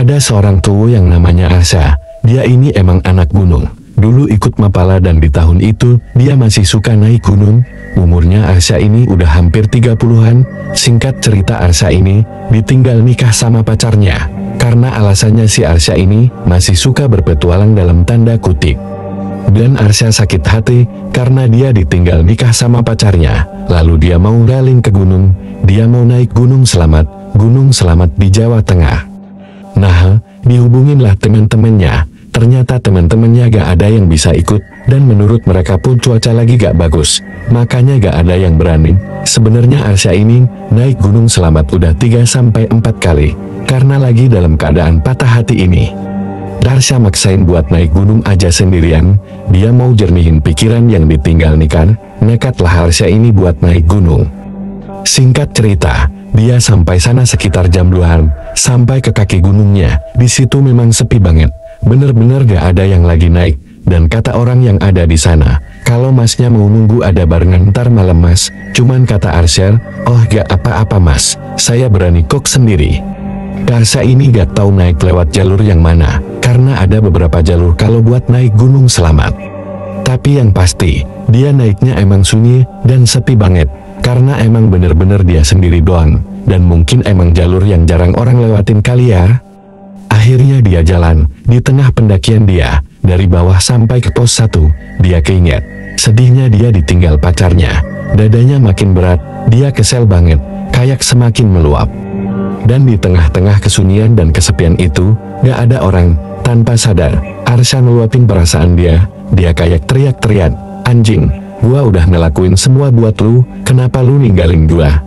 Ada seorang cowok yang namanya Arsya. Dia ini emang anak gunung. Dulu ikut Mapala dan di tahun itu, dia masih suka naik gunung. Umurnya Arsya ini udah hampir 30-an. Singkat cerita Arsya ini, ditinggal nikah sama pacarnya. Karena alasannya si Arsya ini, masih suka berpetualang dalam tanda kutip. Dan Arsya sakit hati, karena dia ditinggal nikah sama pacarnya. Lalu dia mau galing ke gunung. Dia mau naik Gunung Selamat di Jawa Tengah. Nah, dihubunginlah teman-temannya. Ternyata teman-temannya gak ada yang bisa ikut, dan menurut mereka pun cuaca lagi gak bagus, makanya gak ada yang berani. Sebenarnya Arsya ini naik Gunung Selamat udah 3-4 kali, karena lagi dalam keadaan patah hati ini. Arsya maksain buat naik gunung aja sendirian, dia mau jernihin pikiran yang ditinggal nikah. Nekatlah Arsya ini buat naik gunung. Singkat cerita, dia sampai sana sekitar jam 2-an, sampai ke kaki gunungnya. Di situ memang sepi banget. Bener-bener gak ada yang lagi naik, dan kata orang yang ada di sana, kalau masnya mau nunggu ada barengan ntar malam mas. Cuman kata Arsya, oh gak apa-apa mas, saya berani kok sendiri. Arsya ini gak tahu naik lewat jalur yang mana, karena ada beberapa jalur kalau buat naik Gunung Selamat. Tapi yang pasti, dia naiknya emang sunyi, dan sepi banget, karena emang bener-bener dia sendiri doang, dan mungkin emang jalur yang jarang orang lewatin kali ya. Akhirnya dia jalan, di tengah pendakian dia, dari bawah sampai ke pos 1, dia keinget. Sedihnya dia ditinggal pacarnya, dadanya makin berat, dia kesel banget, kayak semakin meluap. Dan di tengah-tengah kesunyian dan kesepian itu, gak ada orang. Tanpa sadar, Arsya ngeluapin perasaan dia kayak teriak-teriak, anjing, gua udah ngelakuin semua buat lu, kenapa lu ninggalin gua?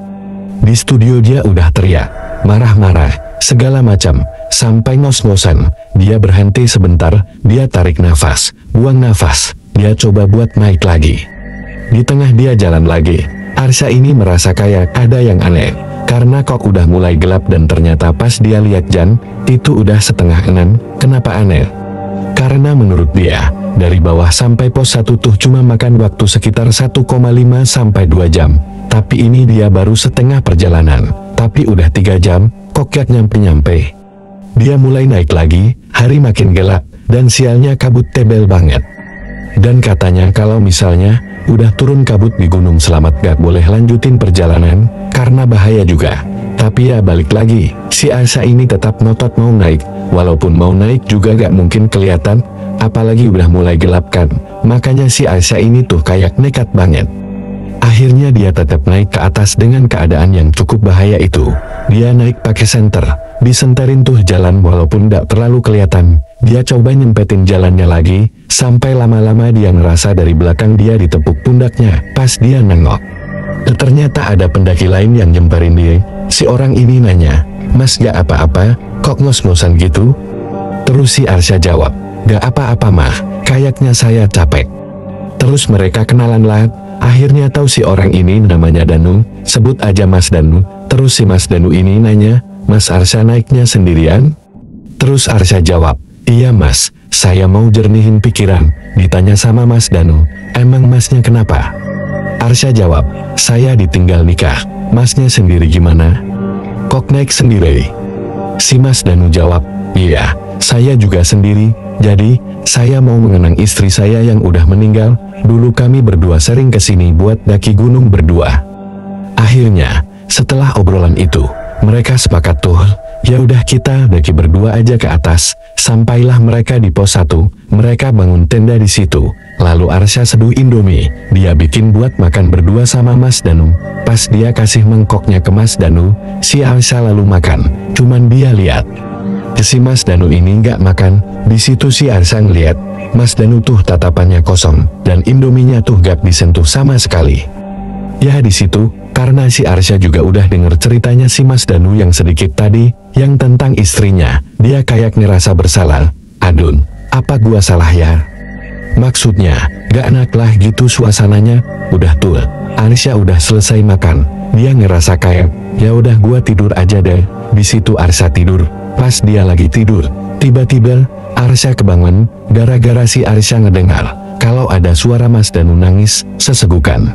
Di studio dia udah teriak, marah-marah, segala macam. Sampai ngos-ngosan, dia berhenti sebentar, dia tarik nafas, buang nafas, dia coba buat naik lagi. Di tengah dia jalan lagi, Arsya ini merasa kayak ada yang aneh, karena kok udah mulai gelap dan ternyata pas dia lihat jam, itu udah 5:30, kenapa aneh? Karena menurut dia, dari bawah sampai pos 1 tuh cuma makan waktu sekitar 1,5 sampai 2 jam, tapi ini dia baru setengah perjalanan, tapi udah 3 jam, kok gak nyampe-nyampe. Dia mulai naik lagi, hari makin gelap, dan sialnya kabut tebel banget. Dan katanya kalau misalnya, udah turun kabut di Gunung Selamat gak boleh lanjutin perjalanan, karena bahaya juga. Tapi ya balik lagi, si Arsya ini tetap ngotot mau naik, walaupun mau naik juga gak mungkin kelihatan, apalagi udah mulai gelap kan, makanya si Arsya ini tuh kayak nekat banget. Akhirnya dia tetap naik ke atas dengan keadaan yang cukup bahaya itu. Dia naik pakai senter, disenterin tuh jalan walaupun gak terlalu kelihatan. Dia coba nyempetin jalannya lagi, sampai lama-lama dia ngerasa dari belakang dia ditepuk pundaknya. Pas dia nengok, ternyata ada pendaki lain yang nyemperin dia. Si orang ini nanya, mas gak apa-apa, kok ngos-ngosan gitu? Terus si Arsya jawab, gak apa-apa mah, kayaknya saya capek. Terus mereka kenalan lah. Akhirnya tahu si orang ini namanya Danu, sebut aja Mas Danu. Terus si Mas Danu ini nanya, Mas Arsya naiknya sendirian? Terus Arsya jawab, iya mas, saya mau jernihin pikiran. Ditanya sama Mas Danu, emang masnya kenapa? Arsya jawab, saya ditinggal nikah, masnya sendiri gimana? Kok naik sendiri? Si Mas Danu jawab, iya, saya juga sendiri, jadi, saya mau mengenang istri saya yang udah meninggal. Dulu kami berdua sering kesini buat daki gunung berdua. Akhirnya, setelah obrolan itu, mereka sepakat tuh, ya udah kita daki berdua aja ke atas. Sampailah mereka di pos 1, mereka bangun tenda di situ. Lalu Arsya seduh Indomie, dia bikin buat makan berdua sama Mas Danu. Pas dia kasih mangkoknya ke Mas Danu, si Arsya lalu makan. Cuman dia lihat, si Mas Danu ini nggak makan. Di situ si Arsya ngeliat, Mas Danu tuh tatapannya kosong, dan Indominya tuh gak disentuh sama sekali. Ya di situ, karena si Arsya juga udah denger ceritanya si Mas Danu yang sedikit tadi, yang tentang istrinya, dia kayak ngerasa bersalah. Adun, apa gua salah ya? Maksudnya, gak enak lah gitu suasananya. Udah tuh, Arsya udah selesai makan, dia ngerasa kayak, ya udah gua tidur aja deh. Di situ Arsya tidur. Pas dia lagi tidur, tiba-tiba Arsya kebangun, gara-gara si Arsya ngedengar kalau ada suara Mas Danu nangis sesegukan.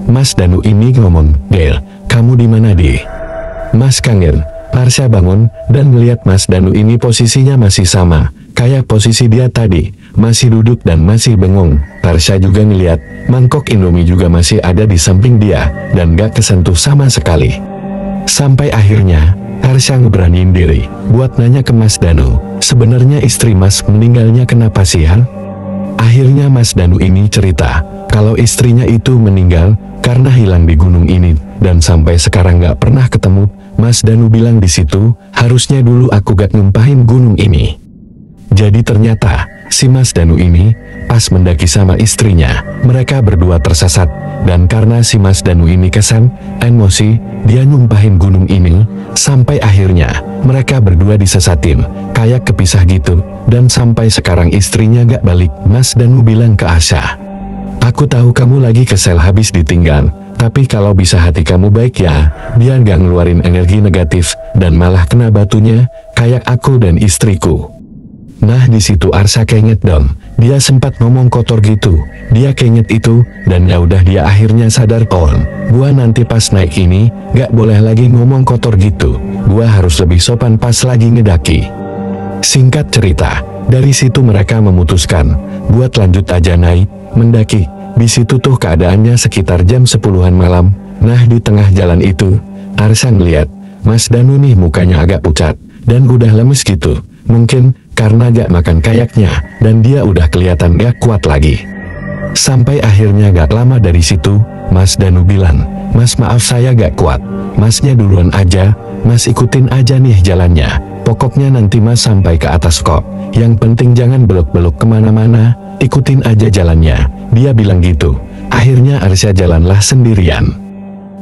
Mas Danu ini ngomong, Del, kamu di mana di? Mas kangen, Arsya bangun dan melihat Mas Danu ini posisinya masih sama, kayak posisi dia tadi, masih duduk dan masih bengong. Arsya juga ngeliat, mangkok Indomie juga masih ada di samping dia, dan gak kesentuh sama sekali. Sampai akhirnya, Arsya ngeberaniin diri, buat nanya ke Mas Danu, sebenarnya istri Mas meninggalnya kenapa sih ya? Akhirnya Mas Danu ini cerita, kalau istrinya itu meninggal, karena hilang di gunung ini, dan sampai sekarang gak pernah ketemu. Mas Danu bilang di situ, harusnya dulu aku gak ngumpahin gunung ini. Jadi ternyata, si Mas Danu ini, pas mendaki sama istrinya, mereka berdua tersesat, dan karena si Mas Danu ini kesan, emosi, dia nyumpahin gunung ini, sampai akhirnya, mereka berdua disesatin, kayak kepisah gitu, dan sampai sekarang istrinya gak balik. Mas Danu bilang ke Arsya, aku tahu kamu lagi kesel habis ditinggal, tapi kalau bisa hati kamu baik ya, biar gak ngeluarin energi negatif, dan malah kena batunya, kayak aku dan istriku. Nah di situ Arsya keinget dong, dia sempat ngomong kotor gitu, dia keinget itu, dan ya udah dia akhirnya sadar gua nanti pas naik ini, gak boleh lagi ngomong kotor gitu, gua harus lebih sopan pas lagi ngedaki. Singkat cerita, dari situ mereka memutuskan, buat lanjut aja naik, mendaki. Di situ tuh keadaannya sekitar jam 10-an malam. Nah di tengah jalan itu, Arsya ngeliat, Mas Danu nih mukanya agak pucat, dan udah lemes gitu. Mungkin, karena gak makan kayaknya, dan dia udah kelihatan gak kuat lagi. Sampai akhirnya gak lama dari situ, Mas Danu bilang, Mas maaf saya gak kuat, Masnya duluan aja, Mas ikutin aja nih jalannya. Pokoknya nanti Mas sampai ke atas kok, yang penting jangan belok-belok kemana-mana, ikutin aja jalannya, dia bilang gitu. Akhirnya Arsya jalanlah sendirian.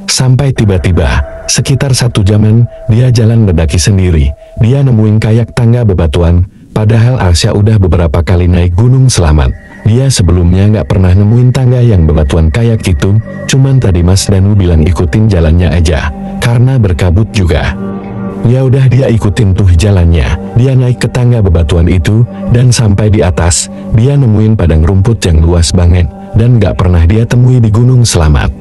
Sampai tiba-tiba, sekitar 1 jaman, dia jalan mendaki sendiri. Dia nemuin kayak tangga bebatuan, padahal Arsya udah beberapa kali naik gunung selamat. Dia sebelumnya nggak pernah nemuin tangga yang bebatuan kayak gitu, cuman tadi Mas Danu bilang ikutin jalannya aja, karena berkabut juga. Ya udah dia ikutin tuh jalannya, dia naik ke tangga bebatuan itu, dan sampai di atas, dia nemuin padang rumput yang luas banget, dan gak pernah dia temui di Gunung Selamat.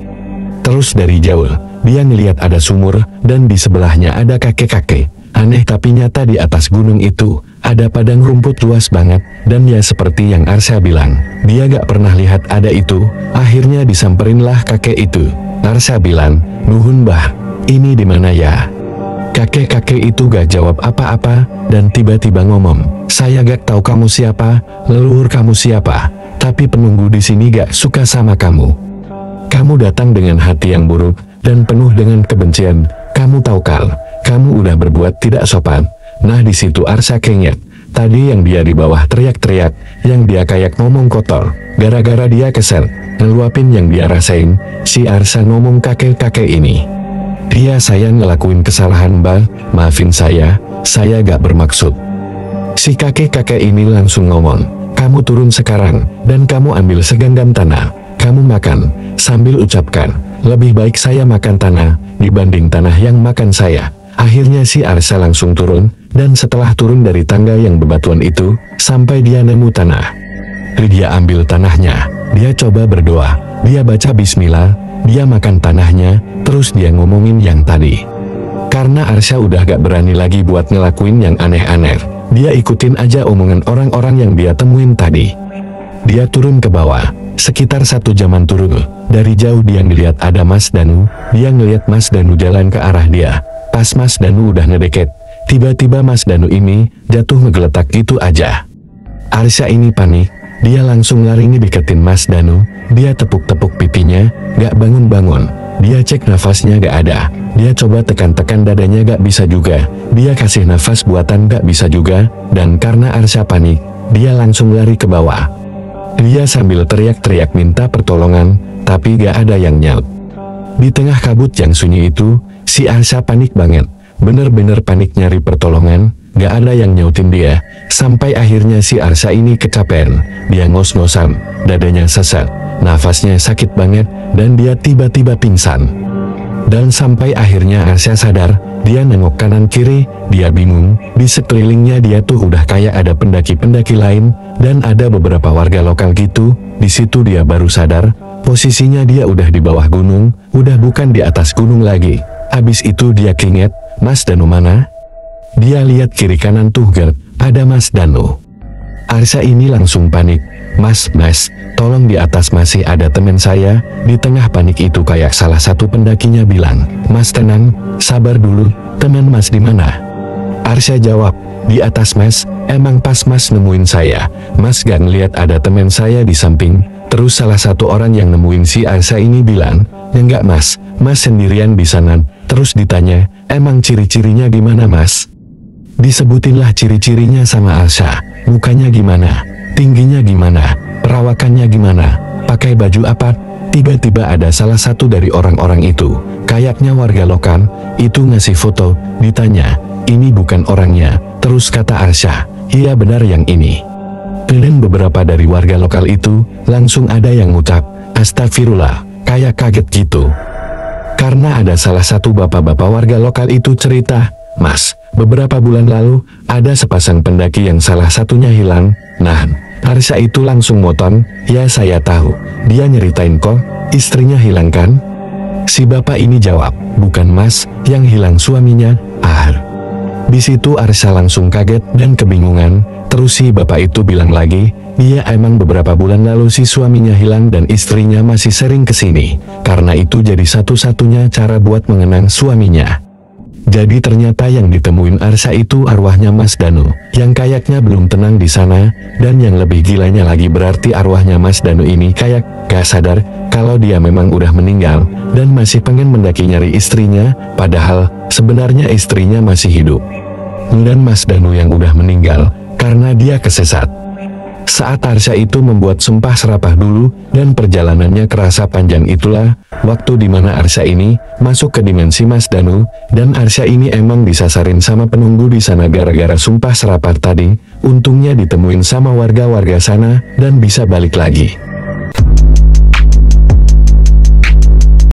Terus dari jauh, dia ngeliat ada sumur, dan di sebelahnya ada kakek-kakek. Aneh tapi nyata di atas gunung itu, ada padang rumput luas banget, dan ya seperti yang Arsya bilang, dia gak pernah lihat ada itu. Akhirnya disamperinlah kakek itu. Arsya bilang, nuhun bah, ini di mana ya? Kakek-kakek itu gak jawab apa-apa, dan tiba-tiba ngomong, saya gak tahu kamu siapa, leluhur kamu siapa, tapi penunggu di sini gak suka sama kamu. Kamu datang dengan hati yang buruk, dan penuh dengan kebencian, kamu tahu kal, kamu udah berbuat tidak sopan. Nah di situ Arsya keinget, tadi yang dia di bawah teriak-teriak, yang dia kayak ngomong kotor, gara-gara dia kesel, ngeluapin yang dia rasain, si Arsya ngomong kakek-kakek ini. Dia saya ngelakuin kesalahan mbak, maafin saya gak bermaksud. Si kakek-kakek ini langsung ngomong, kamu turun sekarang, dan kamu ambil segenggam tanah, kamu makan, sambil ucapkan, lebih baik saya makan tanah, dibanding tanah yang makan saya. Akhirnya si Arsya langsung turun, dan setelah turun dari tangga yang bebatuan itu, sampai dia nemu tanah. Dia ambil tanahnya, dia coba berdoa, dia baca bismillah, dia makan tanahnya, terus dia ngomongin yang tadi. Karena Arsya udah gak berani lagi buat ngelakuin yang aneh-aneh, dia ikutin aja omongan orang-orang yang dia temuin tadi. Dia turun ke bawah, sekitar 1 jaman turun, dari jauh dia ngeliat ada Mas Danu, dia ngeliat Mas Danu jalan ke arah dia. Pas Mas Danu udah ngedeket, tiba-tiba Mas Danu ini jatuh ngegeletak gitu aja. Arsya ini panik, dia langsung lari ngedeketin Mas Danu, dia tepuk-tepuk pipinya, gak bangun-bangun. Dia cek nafasnya gak ada, dia coba tekan-tekan dadanya gak bisa juga, dia kasih nafas buatan gak bisa juga, dan karena Arsya panik, dia langsung lari ke bawah. Dia sambil teriak-teriak minta pertolongan, tapi gak ada yang nyaut. Di tengah kabut yang sunyi itu, si Arsya panik banget, bener-bener panik nyari pertolongan, gak ada yang nyautin dia, sampai akhirnya si Arsya ini kecapean, dia ngos-ngosan, dadanya sesak, nafasnya sakit banget, dan dia tiba-tiba pingsan. Dan sampai akhirnya Arsya sadar, dia nengok kanan kiri, dia bingung, di sekelilingnya dia tuh udah kayak ada pendaki-pendaki lain, dan ada beberapa warga lokal gitu. Di situ dia baru sadar, posisinya dia udah di bawah gunung, udah bukan di atas gunung lagi. Abis itu dia keinget, Mas Danu mana? Dia lihat kiri kanan tuh Gert, ada Mas Danu. Arsya ini langsung panik. Mas, tolong di atas masih ada teman saya. Di tengah panik itu kayak salah satu pendakinya bilang, Mas tenang, sabar dulu, teman Mas di mana? Arsya jawab, di atas Mas, emang pas Mas nemuin saya, Mas gak ngeliat ada teman saya di samping. Terus salah satu orang yang nemuin si Arsya ini bilang, enggak Mas sendirian di sana. Terus ditanya, emang ciri-cirinya gimana Mas? Disebutinlah ciri-cirinya sama Arsya, mukanya gimana, tingginya gimana, perawakannya gimana, pakai baju apa. Tiba-tiba ada salah satu dari orang-orang itu, kayaknya warga lokal, itu ngasih foto. Ditanya, ini bukan orangnya. Terus kata Arsya, iya benar yang ini. Dan beberapa dari warga lokal itu, langsung ada yang ngucap, astagfirullah, kayak kaget gitu. Karena ada salah satu bapak-bapak warga lokal itu cerita, Mas, beberapa bulan lalu, ada sepasang pendaki yang salah satunya hilang. Nah, Arsya itu langsung motong, ya saya tahu, dia nyeritain kok, istrinya hilang kan? Si bapak ini jawab, bukan Mas, yang hilang suaminya, Di situ Arsya langsung kaget dan kebingungan. Terus si bapak itu bilang lagi, iya emang beberapa bulan lalu si suaminya hilang dan istrinya masih sering kesini. Karena itu jadi satu-satunya cara buat mengenang suaminya. Jadi ternyata yang ditemuin Arsya itu arwahnya Mas Danu, yang kayaknya belum tenang di sana. Dan yang lebih gilanya lagi berarti arwahnya Mas Danu ini kayak gak sadar kalau dia memang udah meninggal dan masih pengen mendaki nyari istrinya, padahal sebenarnya istrinya masih hidup. Dan Mas Danu yang udah meninggal karena dia kesesat. Saat Arsya itu membuat sumpah serapah dulu dan perjalanannya kerasa panjang, itulah waktu dimana Arsya ini masuk ke dimensi Mas Danu. Dan Arsya ini emang disasarin sama penunggu di sana gara-gara sumpah serapah tadi. Untungnya ditemuin sama warga-warga sana dan bisa balik lagi.